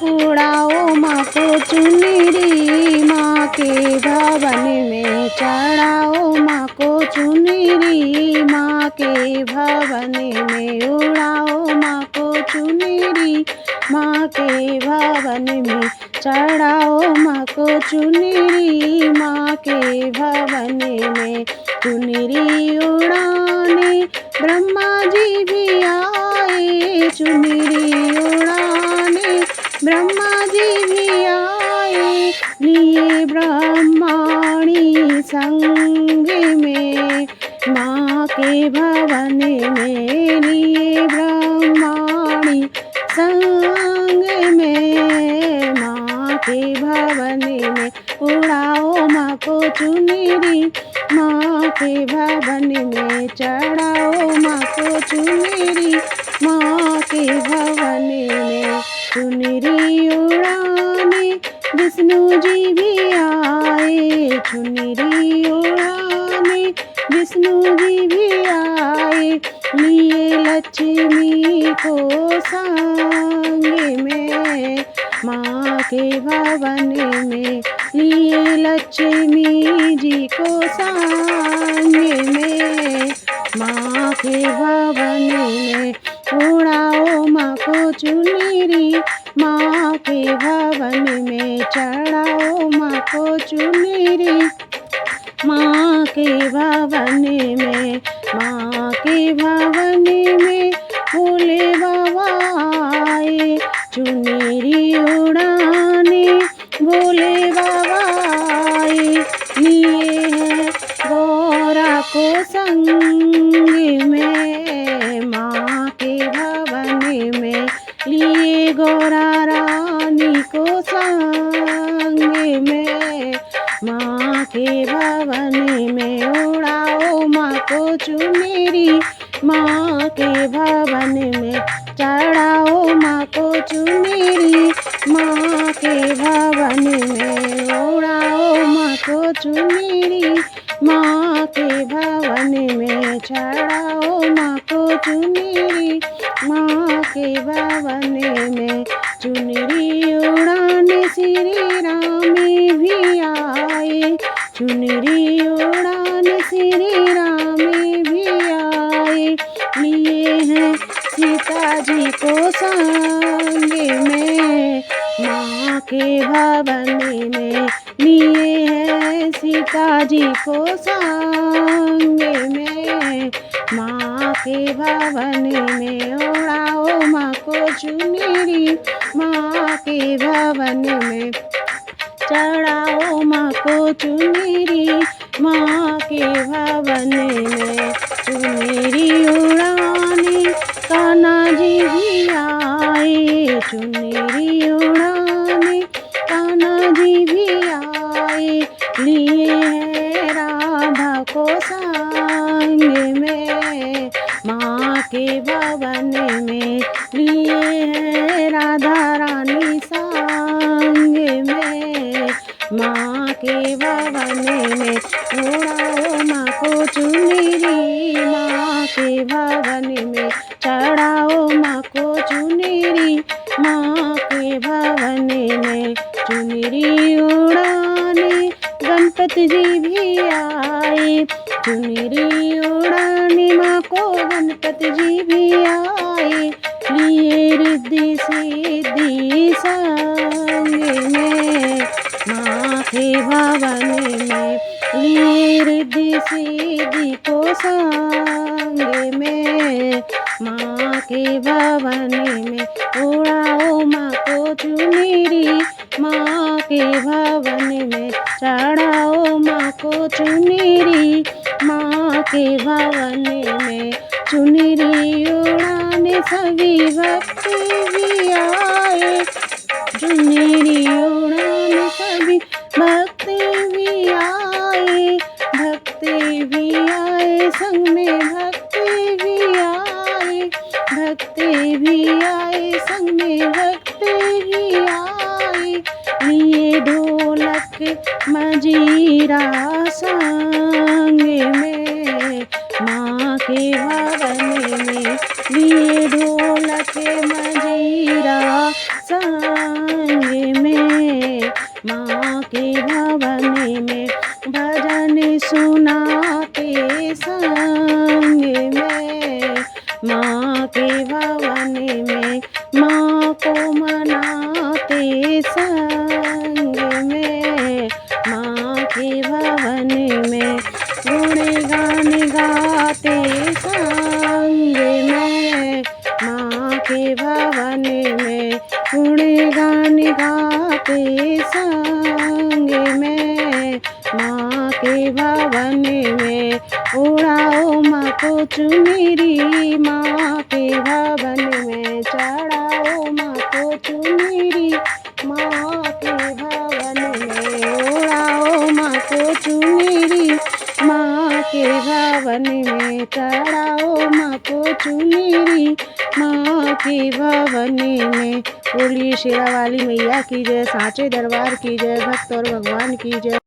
उड़ाओ माँ को चुनरी, माँ के भवन में चढ़ाओ माँ को चुनरी, माँ के भवन में उड़ाओ माँ को चुनरी, माँ के भवन में चढ़ाओ माँ को चुनरी, माँ के भवन में चुनरी उड़ाने ब्रह्मा जी भी आए, चुनरी उड़ाने ब्रह्मा जी भी आए, लिए ब्रह्माणी संग में माँ के भवन में, लिए ब्रह्माणी संग में माँ के भवन में उड़ाओ माँ को चुनरी, माँ के भवन में चढ़ाओ माँ को चुनरी, माँ के भवन में चुनरी उड़ाने विष्णु जी भी आए, चुनरी उड़ाने विष्णु जी भी आए, लिए लक्ष्मी को संग में माँ के भवन में, लिए लक्ष्मी जी को संग में माँ के भवन में उड़ाओ माँ को चुनरी, माँ के भवन में चढ़ाओ माँ को चुनरी, माँ के भवन में, माँ के भवन में भोले बाबा आए, चुनरी उड़ाने भोले बाबा आए, लिए है गौरा को संग में माँ के भवन में, लिए गौरा रानी को संग में माँ के भवन में उड़ाओ माँ को चुनरी, माँ के भवन में चढ़ाओ माँ को चुनरी, माँ के भवन में उड़ाओ माँ को चुनरी, माँ के भवन में चढ़ाओ माँ को चुनरी, माँ के भवन में चुनरी उड़ाने श्री राम भी आए, चुनरी उड़ाने श्री राम भी आए, लिए हैं सीता जी को संग में माँ के भवन में, लिए हैं सीता जी को संग में माँ के भवन में उड़ाओ माँ को चुनरी, माँ के भवन में चढ़ाओ माँ को चुनरी, माँ के भवन में चुनरी उड़ाने कान्हा जी भी आए, चुनरी उड़ाने कान्हा जी भी आए, लिए है राधा को संग में माँ के भवन में, लिए है राधा रानी संग में माँ के भवन में उड़ाओ माँ को चुनरी, माँ के भवन में चढ़ाओ माँ को चुनरी, माँ के भवन में चुनरी उड़ाने गणपति जी भी आए, चुनरी उड़ाने माँ को गणपति जी भी आए, लिए रिद्धि सिद्धि संग में माँ के भवन में, लिए रिद्धि सिद्धि को संग में माँ के भवन में उड़ाओ माँ को चुनरी, माँ के भवन में चढ़ाओ माँ को चुनरी, माँ के भवन में चुनरी उड़ाने सभी भक्त भी आए, चुनरी उड़ाने सभी भक्त भी आए, भक्त भी आए संग में, भक्त भी आए, भक्त भी आए संग में, भक्त भी आए, लिए ढोलक मजीरा संग में माँ के भवन में, लिए ढोलक मजीरा संग गुणगान गाते संग में, माँ के भवन में उड़ाओ माँ को चुनरी, माँ के भवन में चढ़ाओ माँ को चुनरी, माँ के भवन में उड़ाओ माँ को चुनरी, माँ के भवन में चढ़ाओ माँ को चुनरी, माँ के भवन में। बोलिए शेरा वाली मैया की जय, साँचे दरबार की जय, भक्त और भगवान की जय।